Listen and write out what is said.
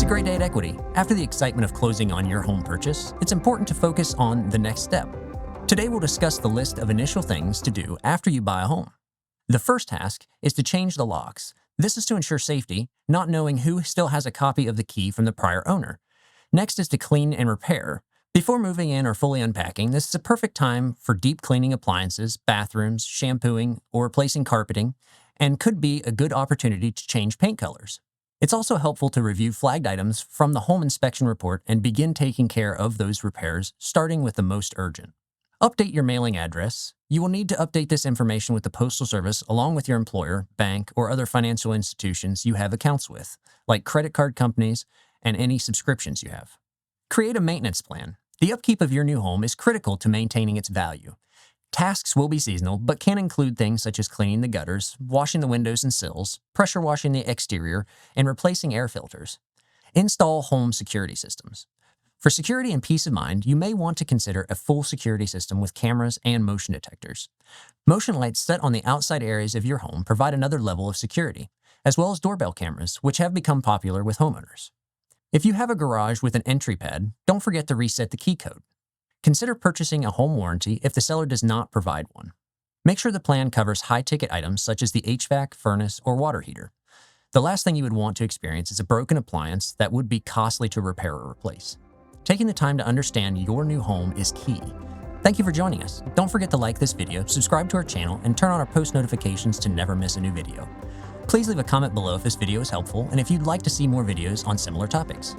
great day at Equity. After the excitement of closing on your home purchase, it's important to focus on the next step. Today we'll discuss the list of initial things to do after you buy a home. The first task is to change the locks. This is to ensure safety, not knowing who still has a copy of the key from the prior owner. Next is to clean and repair. Before moving in or fully unpacking, this is a perfect time for deep cleaning appliances, bathrooms, shampooing, or replacing carpeting, and could be a good opportunity to change paint colors. It's also helpful to review flagged items from the home inspection report and begin taking care of those repairs, starting with the most urgent. Update your mailing address. You will need to update this information with the Postal Service along with your employer, bank, or other financial institutions you have accounts with, like credit card companies and any subscriptions you have. Create a maintenance plan. The upkeep of your new home is critical to maintaining its value. Tasks will be seasonal, but can include things such as cleaning the gutters, washing the windows and sills, pressure washing the exterior, and replacing air filters. Install home security systems. For security and peace of mind, you may want to consider a full security system with cameras and motion detectors. Motion lights set on the outside areas of your home provide another level of security, as well as doorbell cameras, which have become popular with homeowners. If you have a garage with an entry pad, don't forget to reset the key code. Consider purchasing a home warranty if the seller does not provide one. Make sure the plan covers high-ticket items such as the HVAC, furnace, or water heater. The last thing you would want to experience is a broken appliance that would be costly to repair or replace. Taking the time to understand your new home is key. Thank you for joining us. Don't forget to like this video, subscribe to our channel, and turn on our post notifications to never miss a new video. Please leave a comment below if this video is helpful and if you'd like to see more videos on similar topics.